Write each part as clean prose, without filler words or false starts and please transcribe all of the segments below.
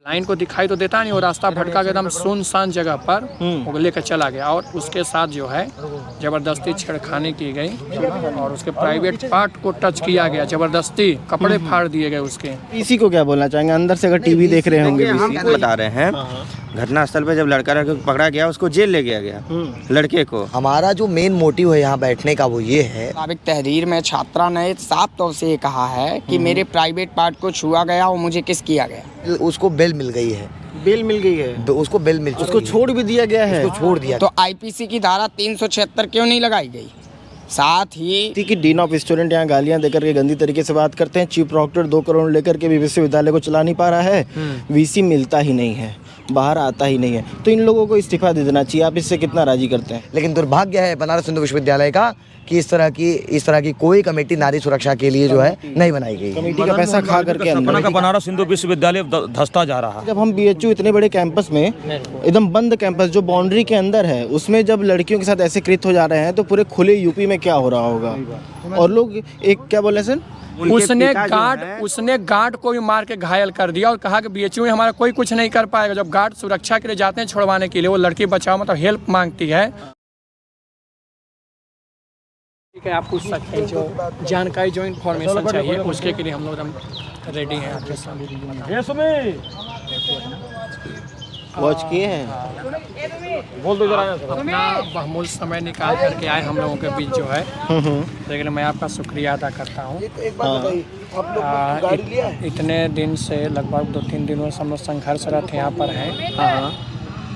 Line को दिखाई तो देता नहीं, वो रास्ता भटका के एकदम सुनसान जगह पर वो लेकर चला गया और उसके साथ जो है जबरदस्ती छेड़खानी की गई और उसके प्राइवेट पार्ट को टच किया गया, जबरदस्ती कपड़े फाड़ दिए गए उसके। इसी को क्या बोलना चाहेंगे अंदर से, अगर टीवी देख रहे होंगे? बता रहे हैं घटनास्थल पे जब लड़का पकड़ा गया उसको जेल ले गया गया लड़के को। हमारा जो मेन मोटिव है यहाँ बैठने का वो ये है, साबिक तहरीर में छात्रा ने साफ तौर से ये कहा है कि मेरे प्राइवेट पार्ट को छुआ गया और मुझे किस किया गया। उसको बेल मिल गई है, बेल मिल गई है, उसको बेल मिल, उसको छोड़ भी दिया गया है, उसको छोड़ दिया। तो आईपीसी की धारा 376 क्यों नहीं लगाई गई? साथ ही कि डीन ऑफ स्टूडेंट यहाँ गालियां देकर के गंदी तरीके से बात करते हैं। चीफ प्रॉक्टर 2 करोड़ लेकर के भी विश्वविद्यालय को चला नहीं पा रहा है, वीसी मिलता ही नहीं है, बाहर आता ही नहीं है, तो इन लोगों को इस्तीफा दे देना चाहिए। आप इससे कितना राजी करते हैं? लेकिन दुर्भाग्य है बनारस हिंदू विश्वविद्यालय का कि इस तरह की कोई कमेटी नारी सुरक्षा के लिए जो है नहीं बनाई गई। कमेटी का पैसा खा करके अंदर का बनारस हिंदू विश्वविद्यालय धंसता जा रहा है। जब हम बीएचयू इतने बड़े कैंपस में, एकदम बंद कैंपस जो बाउंड्री के अंदर है, उसमें जब लड़कियों के साथ ऐसे कृत्य हो जा रहे हैं तो पूरे खुले यूपी में क्या हो रहा होगा? और लोग एक क्या बोले सर, उसने गार्ड को भी मार के घायल कर दिया और कहा कि बीएचयू में हमारा कोई कुछ नहीं कर पाएगा। जब गार्ड सुरक्षा के लिए जाते हैं छुड़वाने के लिए, वो लड़की बचाओ मतलब हेल्प मांगती है। ठीक है, आप पूछ सकते हैं जो जानकारी, जो इन्फॉर्मेशन चाहिए उसके लिए हम लोग एकदम रेडी हैं आपके सामने। वॉच किए हैं, बोल दो जरा। अपना बहुमूल्य समय निकाल करके आए हम लोगों के बीच जो है, लेकिन मैं आपका शुक्रिया अदा करता हूँ। इतने दिन से लगभग 2-3 दिनों से हम लोग संघर्षरत यहाँ पर हैं।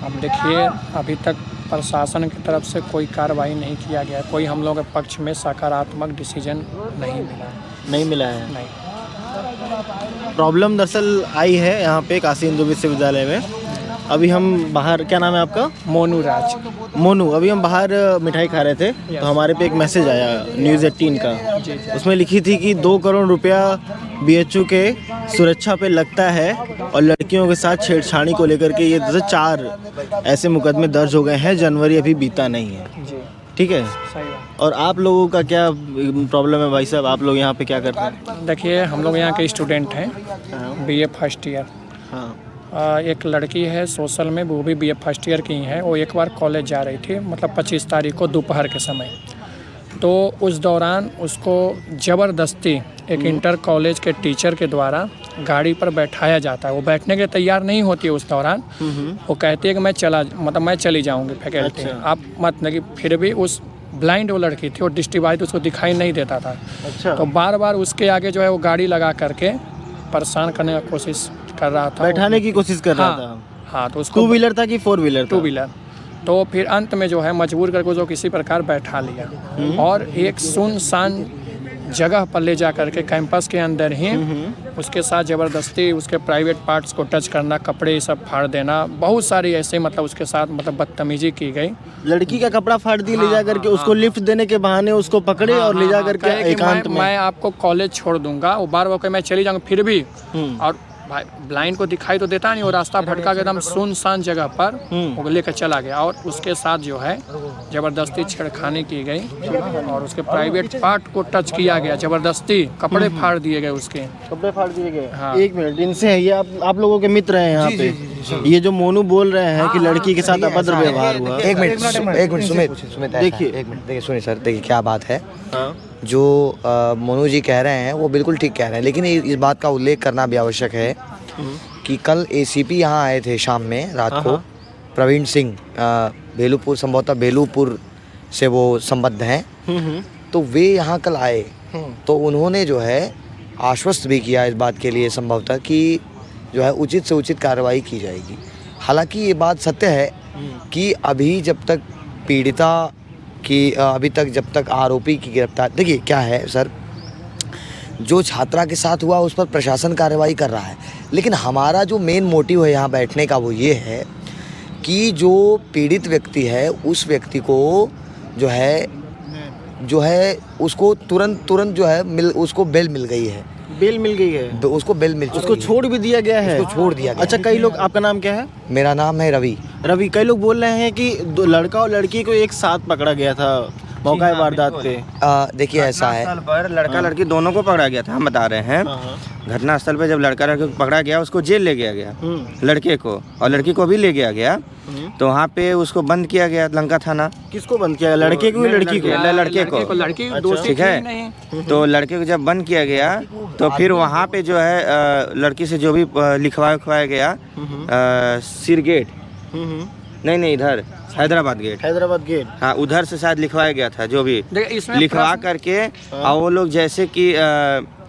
अब देखिए अभी तक प्रशासन की तरफ से कोई कार्रवाई नहीं किया गया, कोई हम लोगों के पक्ष में सकारात्मक डिसीजन नहीं मिला है। नहीं। प्रॉब्लम दरअसल आई है यहाँ पे काशी हिंदू विश्वविद्यालय में। अभी हम बाहर, क्या नाम है आपका? मोनू राज। मोनू, अभी हम बाहर मिठाई खा रहे थे तो हमारे पे एक मैसेज आया न्यूज़ 18 का। उसमें लिखी थी कि 2 करोड़ रुपया बीएचयू के सुरक्षा पे लगता है और लड़कियों के साथ छेड़छाड़ी को लेकर के ये 4 ऐसे मुकदमे दर्ज हो गए हैं। जनवरी अभी बीता नहीं है, ठीक है। और आप लोगों का क्या प्रॉब्लम है भाई साहब? आप लोग यहाँ पे क्या करते हैं? देखिए हम लोग यहाँ के स्टूडेंट हैं, बीए फर्स्ट ईयर। हाँ, एक लड़की है सोशल में, वो भी बीए फर्स्ट ईयर की है। वो एक बार कॉलेज जा रही थी, मतलब 25 तारीख को दोपहर के समय। तो उस दौरान उसको ज़बरदस्ती एक इंटर कॉलेज के टीचर के द्वारा गाड़ी पर बैठाया जाता है। वो बैठने के लिए तैयार नहीं होती है उस दौरान। वो कहती है कि मैं चली जाऊँगी फैकल्टी। अच्छा। आप मत नहीं, फिर भी उस ब्लाइंड वो लड़की थी और डिस्ट्रीब्यूट उसको दिखाई नहीं देता था। अच्छा। तो बार बार उसके आगे जो है वो गाड़ी लगा करके परेशान करने की कोशिश कर रहा था, बैठाने की कोशिश कर रहा था। हाँ, तो उसको 2 व्हीलर था कि 4 व्हीलर? 2 व्हीलर। तो फिर अंत में जो है मजबूर करके जो किसी प्रकार बैठा लिया और एक सुनसान जगह पर ले जा करके कैंपस के अंदर ही उसके साथ ज़बरदस्ती उसके प्राइवेट पार्ट्स को टच करना, कपड़े सब फाड़ देना, बहुत सारी ऐसे मतलब उसके साथ मतलब बदतमीजी की गई। लड़की का कपड़ा फाड़ दिया, ले जा करके उसको लिफ्ट देने के बहाने उसको पकड़े और ले जा करके एकांत में। मैं आपको कॉलेज छोड़ दूंगा, वो बार बार मैं चली जाऊँगा फिर भी। और भाई ब्लाइंड को दिखाई तो देता नहीं, वो रास्ता भटका के एकदम सुनसान जगह पर वो लेकर चला गया और उसके साथ जो है जबरदस्ती छेड़खानी की गई और उसके प्राइवेट पार्ट को टच किया गया, जबरदस्ती कपड़े फाड़ दिए गए उसके। कपड़े फाड़ दिए गए? हाँ। एक मिनट, इनसे है ये आप लोगों के मित्र हैं यहाँ पे? ये जो मोनू बोल रहे हैं कि लड़की के साथ अभद्र व्यवहार हुआ। एक मिनट सुमित, एक मिनट देखिए, सुनिए सर, देखिए क्या बात है। जो मोनू जी कह रहे हैं वो बिल्कुल ठीक कह रहे हैं, लेकिन इस बात का उल्लेख करना भी आवश्यक है कि कल एसीपी यहाँ आए थे शाम में, रात को। प्रवीण सिंह बेलूपुर, संभवतः बेलूपुर से वो संबद्ध हैं। तो वे यहाँ कल आए तो उन्होंने जो है आश्वस्त भी किया इस बात के लिए संभवतः कि जो है उचित से उचित कार्रवाई की जाएगी। हालांकि ये बात सत्य है कि अभी जब तक पीड़िता कि अभी तक जब तक आरोपी की गिरफ्तार, देखिए क्या है सर, जो छात्रा के साथ हुआ उस पर प्रशासन कार्रवाई कर रहा है, लेकिन हमारा जो मेन मोटिव है यहाँ बैठने का वो ये है कि जो पीड़ित व्यक्ति है उस व्यक्ति को जो है उसको तुरंत जो है उसको बेल मिल गई है। बेल मिल गई है? उसको बेल मिल, उसको छोड़ भी दिया गया है? उसको छोड़ दिया गया। अच्छा, कई लोग, आपका नाम क्या है? मेरा नाम है रवि। कई लोग बोल रहे हैं कि लड़का और लड़की को एक साथ पकड़ा गया था मौका है वारदात पे। देखिए ऐसा है, घटनास्थल पर लड़का लड़की दोनों को पकड़ा गया था, हम बता रहे हैं। घटनास्थल पर जब लड़का लड़की को पकड़ा गया, उसको जेल ले गया गया, लड़के को, और लड़की को भी ले गया गया। तो वहाँ पे उसको बंद किया गया लंका थाना। किसको बंद किया, लड़के को या लड़की को? लड़के को। लड़की दोषी ठीक थी है, नहीं। तो लड़के को जब बंद किया गया तो फिर वहाँ पे जो है लड़की से जो भी लिखवाया गया, सिरगेट, नहीं इधर हैदराबाद गेट, हैदराबाद गेट, हाँ उधर से शायद लिखवाया गया था, जो भी इसमें लिखवा करके। और वो लोग जैसे कि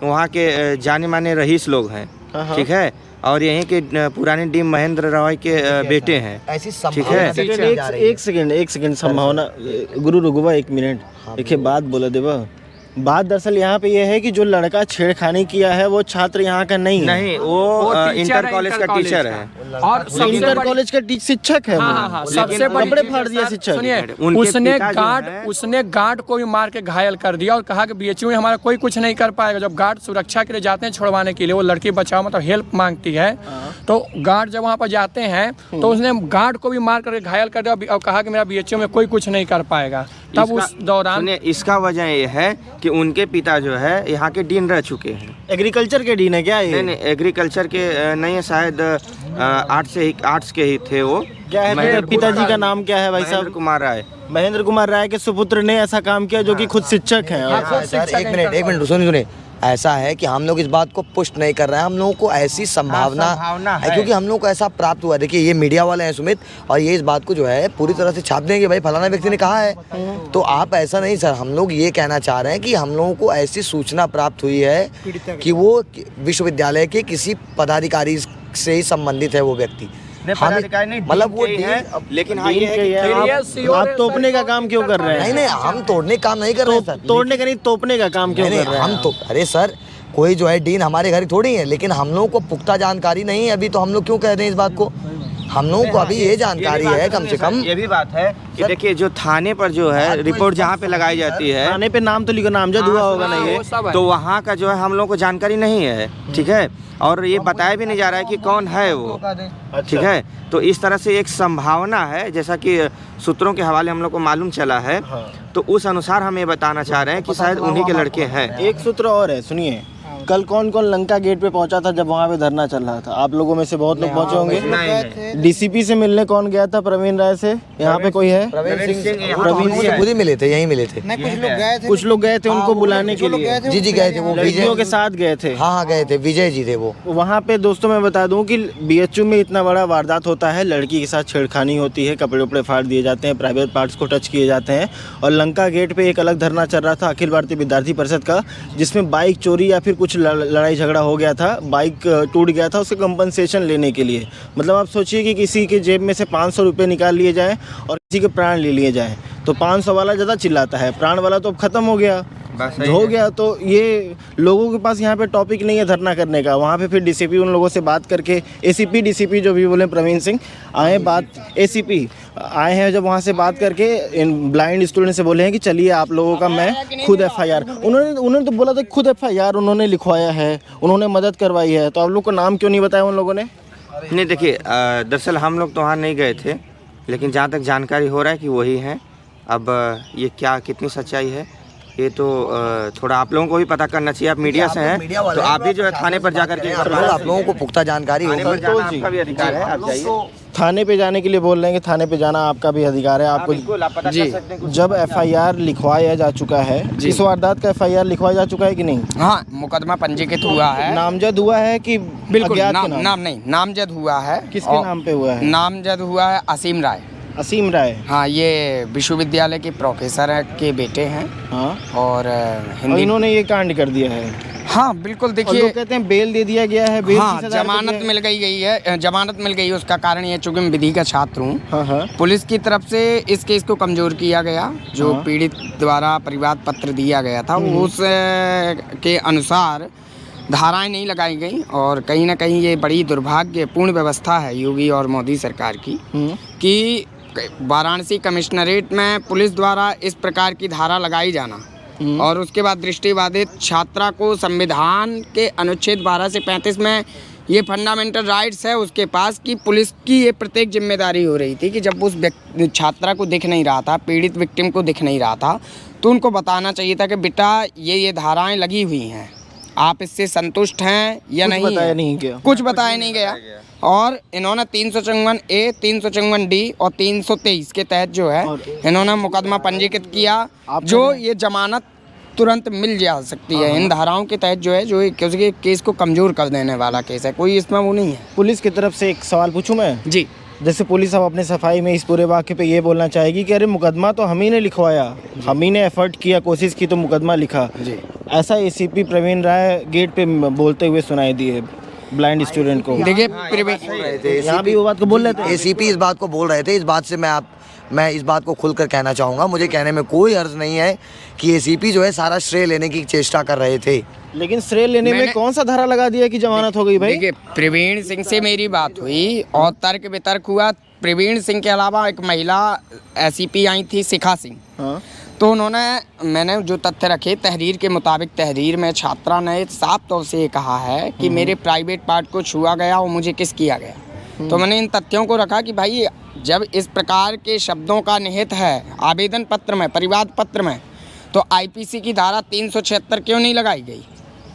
वहाँ के जाने माने रईस लोग हैं, ठीक है, और यहीं के पुराने डी महेंद्र रॉय के बेटे हैं। ऐसी ठीक है। एक सेकंड संभावना, गुरु रुगवा, 1 मिनट, देखिए बात बोला देवा। बात दरअसल यहाँ पे ये है कि जो लड़का छेड़खानी किया है वो छात्र यहाँ का नहीं है। नहीं, वो इंटर कॉलेज का टीचर है, और इंटर कॉलेज का शिक्षक है। हाँ, सबसे बड़ी कपड़े फाड़ दिया शिक्षक। सुनिए, उनके उसने गार्ड को भी मार के घायल कर दिया और कहा कि बीएचयू में हमारा कोई कुछ नहीं कर पाएगा। जब गार्ड सुरक्षा के लिए जाते हैं छुड़वाने के लिए, वो लड़की बचाओ मतलब हेल्प मांगती है, तो गार्ड जब वहाँ पर जाते हैं तो उसने गार्ड को भी मार करके घायल कर दिया और कहा कि मेरा बीएचयू में कोई कुछ नहीं कर पाएगा। तब उस दौरान इसका वजह ये है कि उनके पिता जो है यहाँ के डीन रह चुके हैं। एग्रीकल्चर के डीन है क्या ये? नहीं, एग्रीकल्चर के नहीं है, शायद आर्ट्स के ही थे वो। क्या है पिताजी का नाम क्या है भाई साहब? महेंद्र कुमार राय। महेंद्र कुमार राय के सुपुत्र ने ऐसा काम किया जो कि खुद शिक्षक हैं। सर एक मिनट सुनिए, ऐसा है कि हम लोग इस बात को पुष्ट नहीं कर रहे हैं, हम लोगों को ऐसी संभावना है, क्योंकि हम लोग को ऐसा प्राप्त हुआ है। देखिए ये मीडिया वाले हैं सुमित, और ये इस बात को जो है पूरी तरह से छाप देंगे, भाई फलाना व्यक्ति ने कहा है, तो आप ऐसा नहीं सर। हम लोग ये कहना चाह रहे हैं कि हम लोगों को ऐसी सूचना प्राप्त हुई है कि वो विश्वविद्यालय के किसी पदाधिकारी से ही संबंधित है वो व्यक्ति। मतलब वो है, लेकिन हाँ ये है कि आप तोपने का काम क्यों कर रहे हैं? नहीं, हम तोड़ने का काम नहीं कर रहे हैं सर। तोड़ने का नहीं, तोपने का काम क्यों कर रहे हैं? हम तो, अरे सर कोई जो है डीन हमारे घर थोड़ी है, लेकिन हम लोगों को पुख्ता जानकारी नहीं है अभी, तो हम लोग क्यों कह रहे हैं इस बात को? हम लोगों को अभी ये जानकारी है कम से कम। ये भी बात है कि देखिए जो थाने पर जो है रिपोर्ट जहाँ पे लगाई जाती है, थाने पे नाम तो लिखो, नामजद हुआ होगा ना ये, तो वहाँ का जो है हम लोग को जानकारी नहीं है, ठीक है, और ये बताया भी नहीं जा रहा है कि कौन है वो, ठीक है। तो इस तरह से एक संभावना है, जैसा कि सूत्रों के हवाले हम लोग को मालूम चला है, तो उस अनुसार हम ये बताना चाह रहे हैं कि शायद उन्हीं के लड़के हैं। एक सूत्र और है, सुनिए, कल कौन कौन लंका गेट पे पहुंचा था जब वहाँ पे धरना चल रहा था? आप लोगों में से बहुत लोग पहुंचे होंगे। डीसीपी से मिलने कौन गया था? प्रवीण राय से। यहाँ पे कोई है? प्रवीण सिंह खुद ही मिले थे, यहीं मिले थे। कुछ लोग गए थे उनको बुलाने के लिए। जी गए थे, वो लड़कियों के साथ गए थे। हाँ गए थे, विजय जी थे वो। वहाँ पे दोस्तों मैं बता दूं कि बीएचयू में इतना बड़ा वारदात होता है, लड़की के साथ छेड़खानी होती है, कपड़े उपड़े फाड़ दिए जाते हैं, प्राइवेट पार्ट्स को टच किए जाते हैं। और लंका गेट पे एक अलग धरना चल रहा था अखिल भारतीय विद्यार्थी परिषद का, जिसमें बाइक चोरी या फिर कुछ लड़ाई झगड़ा हो गया था, बाइक टूट गया था, उससे कंपनसेशन लेने के लिए। मतलब आप सोचिए कि किसी के जेब में से 500 रुपये निकाल लिए जाएँ और किसी के प्राण ले लिए जाएँ, तो 500 वाला ज़्यादा चिल्लाता है, प्राण वाला तो अब ख़त्म हो गया। तो ये लोगों के पास यहाँ पे टॉपिक नहीं है धरना करने का। वहाँ पे फिर डीसीपी उन लोगों से बात करके, एसीपी डीसीपी जो भी बोले प्रवीण सिंह आए, एसीपी आए हैं, जब वहाँ से बात करके इन ब्लाइंड स्टूडेंट से बोले हैं कि चलिए आप लोगों का मैं खुद एफआईआर, उन्होंने तो बोला था खुद एफआईआर उन्होंने लिखवाया है, उन्होंने मदद करवाई है, तो आप लोग को नाम क्यों नहीं बताया उन लोगों ने? नहीं देखिए, दरअसल हम लोग तो वहाँ नहीं गए थे, लेकिन जहाँ तक जानकारी हो रहा है कि वही हैं। अब ये क्या कितनी सच्चाई है ये तो थोड़ा आप लोगों को भी पता करना चाहिए। आप मीडिया से हैं तो आप भी जो है थाने पर जाकर के आप लोगों को पुख्ता जानकारी होगी, तो आपका भी अधिकार है, आप जाइए। थाने पे जाने के लिए बोल रहे हैं कि थाने पे जाना आपका भी अधिकार है। आपको जी, जब एफआईआर लिखवाया जा चुका है, इस वारदात का एफआईआर लिखवाया जा चुका है कि नहीं? हाँ, मुकदमा पंजीकृत हुआ है। नामजद हुआ है कि बिल्कुल अज्ञात के नाम नहीं, नामजद हुआ है। किसके नाम पे हुआ है? नामजद हुआ है असीम राय। असीम राय, हाँ, ये विश्वविद्यालय के प्रोफेसर के बेटे हैं। हाँ, और हिंदी इन्होंने ये कांड कर दिया है। हाँ बिल्कुल, देखिए लोग कहते हैं बेल दे दिया गया है, बेल हाँ, जमानत मिल गई है, जमानत मिल गई है। उसका कारण ये, चूंकि मैं विधि का छात्र हूँ, हाँ, पुलिस की तरफ से इस केस को कमजोर किया गया। जो पीड़ित द्वारा परिवाद पत्र दिया गया था उस के अनुसार धाराएं नहीं लगाई गई, और कहीं ना कहीं ये बड़ी दुर्भाग्यपूर्ण व्यवस्था है योगी और मोदी सरकार की कि वाराणसी कमिश्नरेट में पुलिस द्वारा इस प्रकार की धारा लगाई जाना, और उसके बाद दृष्टिबाधित छात्रा को संविधान के अनुच्छेद 12 से 35 में ये फंडामेंटल राइट्स है उसके पास कि पुलिस की ये प्रत्येक जिम्मेदारी हो रही थी कि जब उस छात्रा को दिख नहीं रहा था, पीड़ित विक्टिम को दिख नहीं रहा था, तो उनको बताना चाहिए था कि बेटा ये धाराएं लगी हुई हैं, आप इससे संतुष्ट हैं या नहीं। बताया नहीं गया, कुछ बताया नहीं गया। और इन्होंने 354A, 354D और 323 के तहत जो है इन्होंने मुकदमा पंजीकृत किया, जो ये जमानत तुरंत मिल जा सकती है। इन धाराओं के तहत जो है जो क्योंकि केस को कमज़ोर कर देने वाला केस है, कोई इसमें वो नहीं है। पुलिस की तरफ से एक सवाल पूछूं मैं जी। जैसे पुलिस अब अपने सफाई में इस पूरे वाक़े पे ये बोलना चाहेगी कि अरे मुकदमा तो हम ही ने लिखवाया, हम ही ने एफर्ट किया, कोशिश की तो मुकदमा लिखा जी। ऐसा एसीपी प्रवीण राय गेट पे बोलते हुए सुनाई दिए ब्लाइंड स्टूडेंट को। देखिए यहाँ भी वो बात को बोल रहे थे, एसीपी इस बात को बोल रहे थे। इस बात से मैं इस बात को खुलकर कहना चाहूँगा, मुझे कहने में कोई अर्ज नहीं है कि एसीपी जो है सारा श्रेय लेने की चेष्टा कर रहे थे। लेकिन श्रेय लेने में कौन सा धारा लगा दिया कि जमानत हो गई भाई? देखिए प्रवीण सिंह से मेरी बात हुई और तर्क वितर्क हुआ। प्रवीण सिंह के अलावा एक महिला एसीपी आई थी, शिखा सिंह। हाँ। तो मैंने जो तथ्य रखे तहरीर के मुताबिक, तहरीर में छात्रा ने साफ तौर से ये कहा है कि मेरे प्राइवेट पार्ट को छुआ गया और मुझे किस किया गया। तो मैंने इन तथ्यों को रखा कि भाई जब इस प्रकार के शब्दों का निहित है आवेदन पत्र में, परिवाद पत्र में, तो आईपीसी की धारा 376 क्यों नहीं लगाई गई?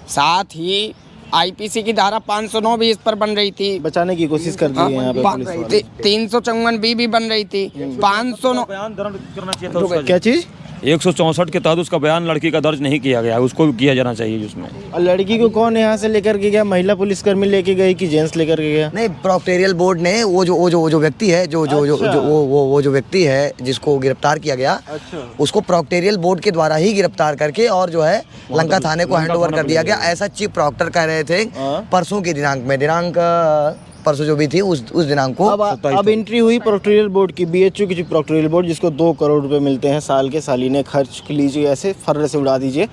साथ ही आईपीसी की धारा 509 भी इस पर बन रही थी, बचाने की कोशिश कर दी है यहाँ पे पुलिस वाले। 354B भी बन रही थी, 509 क्या चीज़ 164 के तहत उसका बयान लड़की का दर्ज नहीं किया गया, उसको भी किया जाना चाहिए उसमें। और लड़की को कौन यहाँ से लेकर के गया? महिला पुलिसकर्मी लेके गई कि जेंट्स लेकर के गया? नहीं, प्रॉक्टेरियल बोर्ड ने वो जो व्यक्ति है वो जो व्यक्ति है जिसको गिरफ्तार किया गया, उसको प्रॉक्टेरियल बोर्ड के द्वारा ही गिरफ्तार करके और जो है लंका थाने को हैंडओवर कर दिया गया। ऐसा चीफ प्रॉक्टर कह रहे थे परसों के दिनांक परसों जो भी थी उस दिनांक को। अब एंट्री हुई प्रॉक्टोरियल बोर्ड की, बीएचयू की प्रॉक्टोरियल बोर्ड जिसको 2 करोड़ रुपए मिलते हैं साल के, सालीने खर्च लीजिए, ऐसे फर्र से उड़ा दीजिए,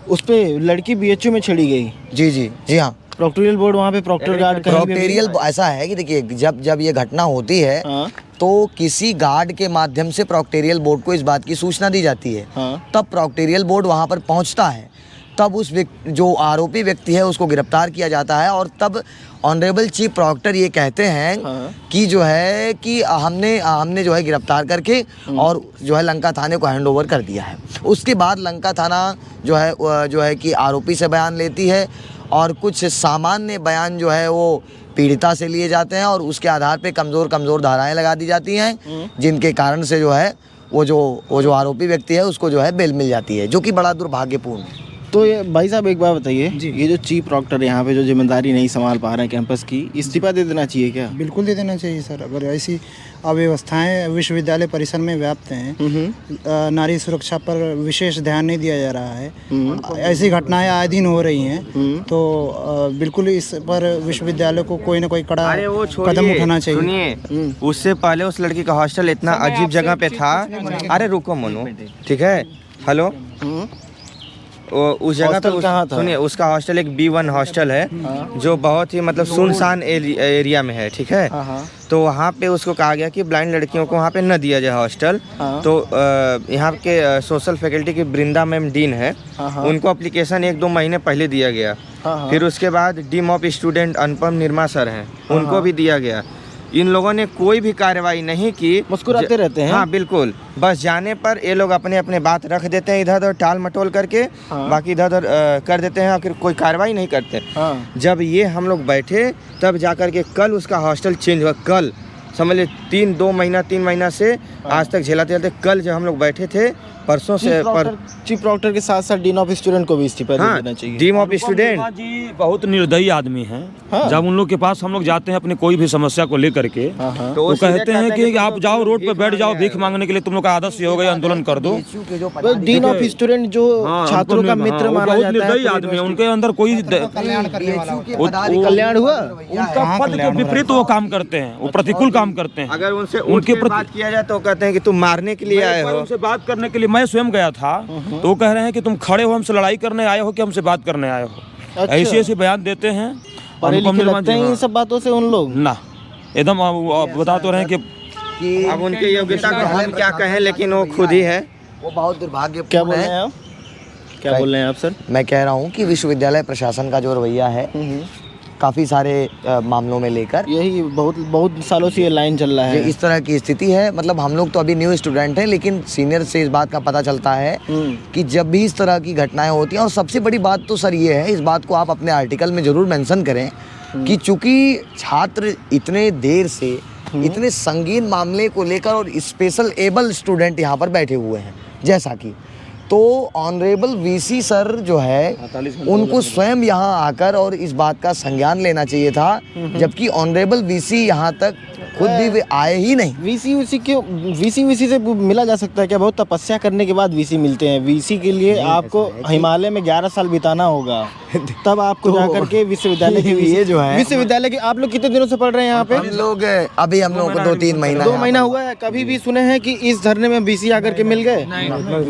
उस पे लड़की बीएचयू में छड़ी गई। जी हाँ। प्रॉक्टोरियल बोर्ड वहाँ पे प्रॉक्टर गार्ड प्रॉक्टेरियल ऐसा है कि देखिए जब ये घटना होती है तो किसी गार्ड के माध्यम से प्रॉक्टेरियल बोर्ड को इस बात की सूचना दी जाती है। तब प्रॉक्टेरियल बोर्ड वहाँ पर पहुँचता है, तब उस जो आरोपी व्यक्ति है उसको गिरफ्तार किया जाता है और तब ऑनरेबल चीफ प्रॉक्टर ये कहते हैं कि जो है कि हमने जो है गिरफ्तार करके और जो है लंका थाने को हैंडओवर कर दिया है। उसके बाद लंका थाना जो है कि आरोपी से बयान लेती है और कुछ सामान्य बयान जो है वो पीड़िता से लिए जाते हैं और उसके आधार पे कमज़ोर धाराएं लगा दी जाती हैं, जिनके कारण से जो है वो जो आरोपी व्यक्ति है उसको जो है बेल मिल जाती है, जो कि बड़ा दुर्भाग्यपूर्ण है। तो ये भाई साहब एक बात बताइए, ये जो चीफ प्रॉक्टर यहाँ पे जो जिम्मेदारी नहीं संभाल पा रहे हैं कैंपस की, इस्तीफा दे देना चाहिए क्या? बिल्कुल दे देना चाहिए सर। अगर ऐसी अव्यवस्थाएं विश्वविद्यालय परिसर में व्याप्त हैं, नारी सुरक्षा पर विशेष ध्यान नहीं दिया जा रहा है, ऐसी घटनाएं आए दिन हो रही हैं, तो बिल्कुल इस पर विश्वविद्यालय को कोई ना कोई कड़ा कदम उठाना चाहिए। सुनिए, उससे पहले उस लड़की का हॉस्टल इतना अजीब जगह पे था। अरे रुको मनु, ठीक है, हेलो, उस जगह पे सुनिए, उसका हॉस्टल एक B1 हॉस्टल है जो बहुत ही मतलब सुनसान एरिया में है, ठीक है। तो वहाँ पे उसको कहा गया कि ब्लाइंड लड़कियों को वहाँ पे न दिया जाए हॉस्टल। तो यहाँ के सोशल फैकल्टी की वृंदा मैम डीन है, उनको एप्लीकेशन 1-2 महीने पहले दिया गया। फिर उसके बाद dean of student Anupam Nirma sir हैं, उनको भी दिया गया। इन लोगों ने कोई भी कार्रवाई नहीं की, मुस्कुराते रहते हैं। हाँ बिल्कुल, बस जाने पर ये लोग अपने बात रख देते हैं, इधर उधर टाल मटोल करके बाकी इधर उधर कर देते हैं और फिर कोई कार्रवाई नहीं करते। जब ये हम लोग बैठे तब जाकर के कल उसका हॉस्टल चेंज हुआ। कल समझ लीजिए 3 महीना से आज तक झेलते कल जब हम लोग बैठे थे, परसों से चीफ प्रॉक्टर के साथ साथ डीन ऑफ स्टूडेंट को भी इस्तीफा दे देना चाहिए। डीन ऑफ स्टूडेंट जी बहुत निर्दयी आदमी हैं। जब उन लोग के पास हम लोग जाते हैं अपनी कोई भी समस्या को लेकर के, तो वो कहते हैं कि आप जाओ रोड पे बैठ जाओ भीख मांगने के लिए, तुम लोग का आदत से हो गया, आंदोलन कर दो। डीन ऑफ स्टूडेंट जो छात्रों का मित्र माना जाता है, निर्दयी आदमी है, उनके अंदर कोई कल्याण हुआ, उनका पद के विपरीत वो काम करते हैं, वो प्रतिकूल काम करते हैं। अगर उनके बात किया जाए तो कहते हैं कि तुम मारने के लिए आए हो। उनसे बात करने के लिए मैं स्वयं गया था, तो वो कह रहे हैं कि तुम खड़े हो, हमसे लड़ाई करने आए हो कि हमसे बात करने आए हो। ऐसे बयान देते हैं। लगते हैं इन सब बातों से उन लोग ना एकदम बता तो रहे हैं कि अब उनके योग्यता को हम क्या कहें, लेकिन वो खुद ही है। वो बहुत दुर्भाग्यपूर्ण क्या बोल रहे हैं आप? क्या बोल रहे हैं आप सर? मैं कह रहा हूँ कि विश्वविद्यालय प्रशासन का जो रवैया है काफ़ी सारे मामलों में लेकर। यही बहुत बहुत सालों से ये लाइन चल रहा है। इस तरह की स्थिति है, मतलब हम लोग तो अभी न्यू स्टूडेंट हैं, लेकिन सीनियर से इस बात का पता चलता है कि जब भी इस तरह की घटनाएं होती हैं, और सबसे बड़ी बात तो सर ये है, इस बात को आप अपने आर्टिकल में ज़रूर मेंशन करें कि चूंकि छात्र इतने देर से इतने संगीन मामले को लेकर और स्पेशल एबल स्टूडेंट यहाँ पर बैठे हुए हैं, जैसा कि तो ऑनरेबल वीसी सर जो है उनको स्वयं यहाँ आकर और इस बात का संज्ञान लेना चाहिए था, जबकि ऑनरेबल वीसी यहाँ तक खुद भी वे आए ही नहीं। वीसी से मिला जा सकता है क्या? बहुत तपस्या करने के बाद वीसी मिलते हैं। वीसी के लिए आपको हिमालय में 11 साल बिताना होगा, तब आपको जाकर के विश्वविद्यालय के ये जो है विश्वविद्यालय के। आप लोग कितने दिनों से पढ़ रहे हैं यहाँ पे? हम लोग हम लोगों को 2-3 महीना 2 महीना हुआ है। कभी भी सुने हैं कि इस धरने में वीसी आकर के मिल गए?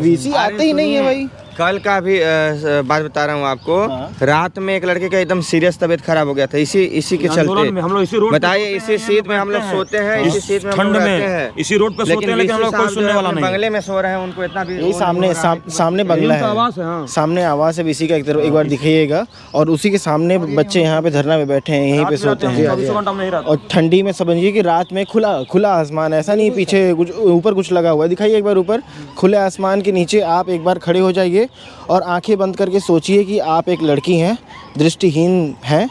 वीसी आते ही नहीं है भाई। कल का भी बात बता रहा हूँ आपको। रात में एक लड़के का एकदम सीरियस तबीयत खराब हो गया था, इसी के चलते। हम लोग इसी रोड बताइए, इसी सीट में हम लोग सोते हैं, इसी सीट में ठंड में इसी रोड पे सोते हैं, लेकिन हम लोग कोई सुनने वाला नहीं। बंगले में सो रहे हैं, उनको इतना भी यही सामने बंगला है, सामने आवास है वीसी का। एक बार दिखाइएगा। और उसी के सामने बच्चे यहाँ पे धरना में बैठे हैं, यहीं पे सोते हैं। और ठंडी में समझिए कि रात में खुला आसमान, ऐसा नहीं पीछे कुछ ऊपर कुछ लगा हुआ है। दिखाइए एक बार ऊपर खुले आसमान के नीचे आप एक बार खड़े हो जाइए और आंखें बंद करके सोचिए कि आप एक लड़की हैं, दृष्टिहीन हैं,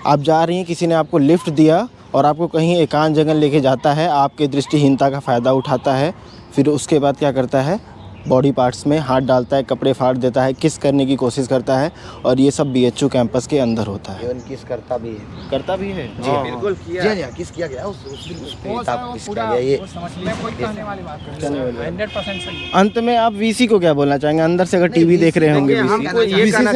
आप जा रही हैं, किसी ने आपको लिफ्ट दिया और आपको कहीं एकांत जगह लेके जाता है, आपके दृष्टिहीनता का फ़ायदा उठाता है, फिर उसके बाद क्या करता है? बॉडी पार्ट्स में हाथ डालता है, कपड़े फाड़ देता है, किस करने की कोशिश करता है। और ये सब बीएचयू कैंपस के अंदर होता है। किस करता भी है जी बिल्कुल किया। जी किस किया गया ये 100% अंत में आप वीसी को क्या बोलना चाहेंगे? अंदर से अगर टीवी देख रहे होंगे हमको ये कहना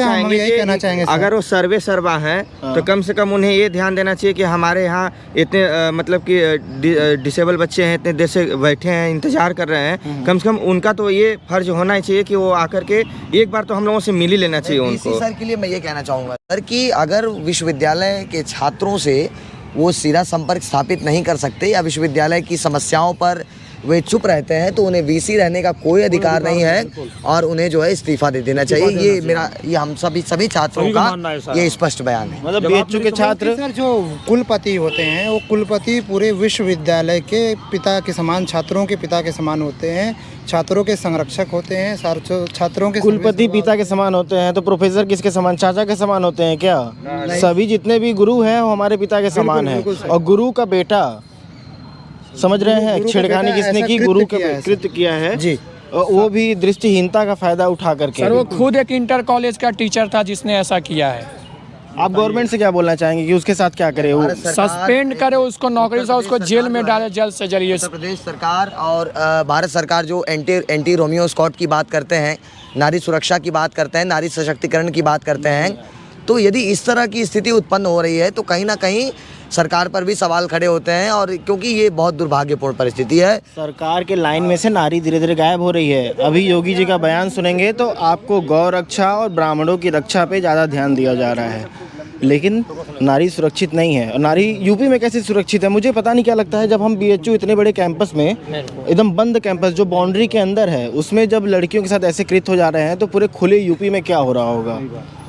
चाहेंगे कि अगर वो सर्वा हैं तो कम से कम उन्हें ये ध्यान देना चाहिए कि हमारे यहाँ इतने मतलब कि डिसेबल बच्चे हैं, इतने देर से बैठे हैं, इंतजार कर रहे हैं, कम से कम उनका तो ये फर्ज होना चाहिए कि वो आकर के एक बार तो हम लोगों से मिल ही लेना चाहिए उनको। सर के लिए मैं ये कहना चाहूँगा सर कि अगर विश्वविद्यालय के छात्रों से वो सीधा संपर्क स्थापित नहीं कर सकते या विश्वविद्यालय की समस्याओं पर वे चुप रहते हैं, तो उन्हें वीसी रहने का कोई अधिकार नहीं है और उन्हें जो है इस्तीफा दे देना चाहिए। ये हम सभी छात्रों का ये स्पष्ट बयान है। मतलब बीएचयू के छात्र सर जो कुलपति होते हैं, वो कुलपति पूरे विश्वविद्यालय के पिता के समान, छात्रों के पिता के समान होते हैं, छात्रों के संरक्षक होते हैं, छात्रों के कुलपति पिता के समान होते हैं, तो प्रोफेसर किसके समान? चाचा के समान होते हैं क्या? सभी जितने भी गुरु हैं वो हमारे पिता के समान हैं। और गुरु का बेटा, समझ रहे हैं, छेड़खानी किसने की? गुरु का कृत्य किया है जी, वो भी दृष्टिहीनता का फायदा उठा करके। सर वो खुद एक इंटर कॉलेज का टीचर था जिसने ऐसा किया है। आप गवर्नमेंट से क्या बोलना चाहेंगे कि उसके साथ क्या करे? वो सस्पेंड करे उसको नौकरी से, उसको जेल में डाले जल्द से जल्द। उत्तर प्रदेश सरकार और भारत सरकार जो एंटी रोमियो स्क्वाड की बात करते हैं, नारी सुरक्षा की बात करते हैं, नारी सशक्तिकरण की बात करते हैं, तो यदि इस तरह की स्थिति उत्पन्न हो रही है तो कहीं ना कहीं सरकार पर भी सवाल खड़े होते हैं, और क्योंकि ये बहुत दुर्भाग्यपूर्ण परिस्थिति है। सरकार के लाइन में से नारी धीरे धीरे गायब हो रही है। अभी योगी जी का बयान सुनेंगे तो आपको गौ रक्षा और ब्राह्मणों की रक्षा पे ज़्यादा ध्यान दिया जा रहा है, लेकिन नारी सुरक्षित नहीं है। और नारी यूपी में कैसे सुरक्षित है? मुझे पता नहीं क्या लगता है, जब हम बीएचयू इतने बड़े कैंपस में, एकदम बंद कैंपस जो बाउंड्री के अंदर है, उसमें जब लड़कियों के साथ ऐसे कृत्य हो जा रहे हैं, तो पूरे खुले यूपी में क्या हो रहा होगा?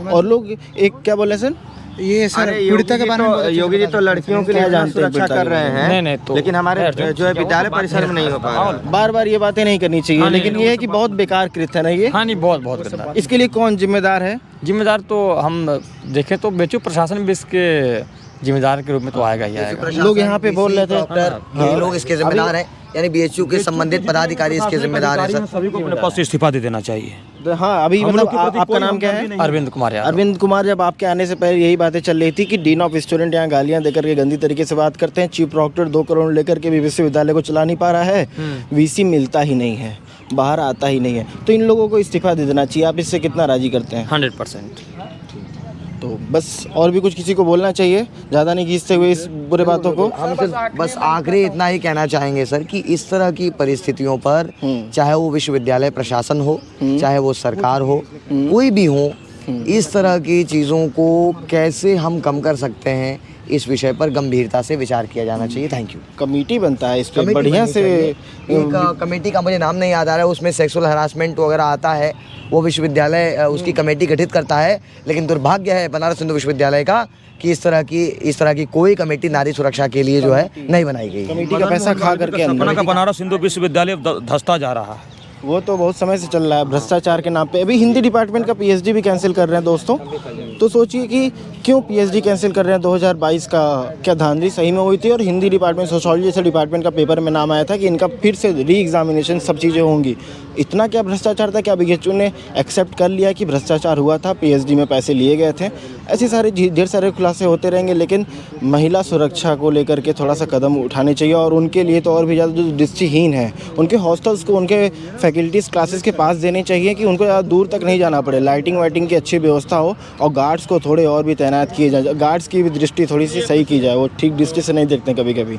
और लोग एक क्या बोले सर, ये सर पीड़िता के बारे में योगी जी तो लड़कियों के लिए जानते हैं, सुरक्षा कर रहे हैं, नहीं तो लेकिन हमारे जो है विद्यालय परिसर में नहीं हो पा रहा। बार बार ये बातें नहीं करनी चाहिए, लेकिन ये है कि बहुत बेकार कृत्य है ना ये। हाँ नहीं, बहुत गंदा। इसके लिए कौन जिम्मेदार है? जिम्मेदार तो हम देखें तो बीएचयू प्रशासन भी इसके जिम्मेदार के रूप में तो आएगा ही आएगा। लोग यहाँ पे बोल रहे थे डॉक्टर, ये लोग इसके जिम्मेदार हैं, यानी बीएचयू के संबंधित पदाधिकारी इसके जिम्मेदार हैं। सभी को अपने पास से इस्तीफा दे देना चाहिए। हाँ, अभी मतलब आपका नाम क्या है? अरविंद कुमार यादव। अरविंद कुमार, जब आपके आने से पहले यही बातें चल रही थी कि डीन ऑफ स्टूडेंट यहाँ गालियां देकर के गंदी तरीके से बात करते हैं, चीफ प्रॉक्टर 2 करोड़ लेकर के भी विश्वविद्यालय को चला नहीं पा रहा है, वीसी मिलता ही नहीं है, बाहर आता ही नहीं है, तो इन लोगों को इस्तीफा दे देना चाहिए। आप इससे कितना राजी करते हैं? 100%। तो बस और भी कुछ किसी को बोलना चाहिए, ज़्यादा नहीं खींचते हुए इस बुरे बातों को। हम बस आखिरी इतना ही कहना चाहेंगे सर कि इस तरह की परिस्थितियों पर चाहे वो विश्वविद्यालय प्रशासन हो, चाहे वो सरकार हो, कोई भी हो, इस तरह की चीज़ों को कैसे हम कम कर सकते हैं, इस विषय पर गंभीरता से विचार किया जाना चाहिए। Thank you. कमेटी बनता है इस पे कमेटी बढ़िया बननी से। चाहिए। एक कमेटी का मुझे नाम नहीं याद आ रहा है, उसमें सेक्सुअल हरासमेंट वगैरह आता है, वो विश्वविद्यालय उसकी कमेटी गठित करता है। लेकिन दुर्भाग्य है बनारस हिंदू विश्वविद्यालय का कि इस तरह की कोई कमेटी नारी सुरक्षा के लिए जो है नहीं बनाई गई है। कमेटी का पैसा खा करके सपना का बनारस हिंदू विश्वविद्यालय धंसता जा रहा है। वो तो बहुत समय से चल रहा है भ्रष्टाचार के नाम पे। अभी हिंदी डिपार्टमेंट का पीएचडी भी कैंसिल कर रहे हैं दोस्तों। तो सोचिए कि क्यों पीएचडी कैंसिल कर रहे हैं। 2022 का क्या धांधली सही में हुई थी। और हिंदी डिपार्टमेंट, सोशियोलॉजी से डिपार्टमेंट का पेपर में नाम आया था कि इनका फिर से री एग्जामिनेशन सब चीज़ें होंगी। इतना क्या भ्रष्टाचार था कि बीएचयू ने एक्सेप्ट कर लिया कि भ्रष्टाचार हुआ था, पीएचडी में पैसे लिए गए थे। ऐसे सारे ढेर सारे खुलासे होते रहेंगे। लेकिन महिला सुरक्षा को लेकर के थोड़ा सा कदम उठाने चाहिए। और उनके लिए तो और भी ज़्यादा जो दृष्टिहीन है, उनके हॉस्टल्स को उनके फैकल्टीज़ क्लासेस के पास देने चाहिए कि उनको ज़्यादा दूर तक नहीं जाना पड़े। लाइटिंग वाइटिंग की अच्छी व्यवस्था हो और गार्ड्स को थोड़े और भी तैनात किए जाए। गार्ड्स की भी दृष्टि थोड़ी सी सही की जाए, वो ठीक दृष्टि से नहीं देखते कभी कभी।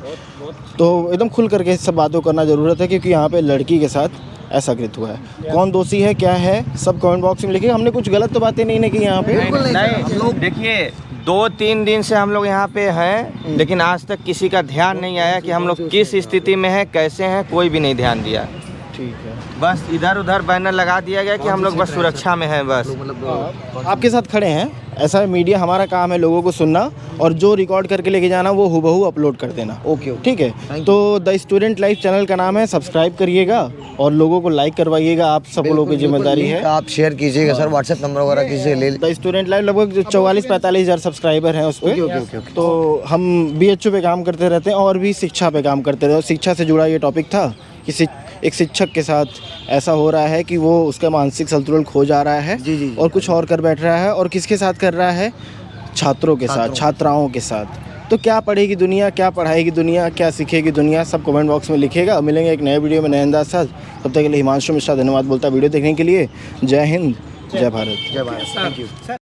तो एकदम खुल करके सब बातों करना ज़रूरत है, क्योंकि यहाँ पे लड़की के साथ ऐसा कृत हुआ है। कौन दोषी है, क्या है, सब कमेंट बॉक्स में लिखिए। हमने कुछ गलत तो बातें नहीं की यहाँ पे। नहीं, देखिए 2-3 दिन से हम लोग यहाँ पे हैं, लेकिन आज तक किसी का ध्यान नहीं आया कि हम लोग किस स्थिति में हैं, कैसे हैं, कोई भी नहीं ध्यान दिया। ठीक है, बस इधर उधर बैनर लगा दिया गया कि हम लोग बस सुरक्षा में हैं। बस आपके साथ खड़े हैं। ऐसा मीडिया हमारा काम है लोगों को सुनना, और जो रिकॉर्ड करके लेके जाना वो हुबहू अपलोड कर देना। ओके, ठीक है। तो द स्टूडेंट लाइफ चैनल का नाम है, सब्सक्राइब करिएगा और लोगों को लाइक करवाइएगा। आप सब लोगों की जिम्मेदारी है। आप शेयर कीजिएगा सर, व्हाट्सएप नंबर वगैरह किसी से ले द स्टूडेंट लाइफ लगभग 44-45 हज़ार सब्सक्राइबर हैं उस पर। तो हम बीएचयू पे काम करते रहते हैं और भी शिक्षा पे काम करते रहते हैं। शिक्षा से जुड़ा ये टॉपिक था कि एक शिक्षक के साथ ऐसा हो रहा है कि वो उसका मानसिक संतुलन खो जा रहा है। जी। और कुछ और कर बैठ रहा है। और किसके साथ कर रहा है? छात्रों के साथ, छात्राओं के साथ। तो क्या पढ़ेगी दुनिया, क्या पढ़ाएगी दुनिया, क्या सीखेगी दुनिया, सब कमेंट बॉक्स में लिखिएगा। मिलेंगे एक नए वीडियो में नए अंदाज साथ। तब तक के लिए हिमांशु मिश्रा धन्यवाद बोलता वीडियो देखने के लिए। जय हिंद, जय भारत। जय भारत। Thank you.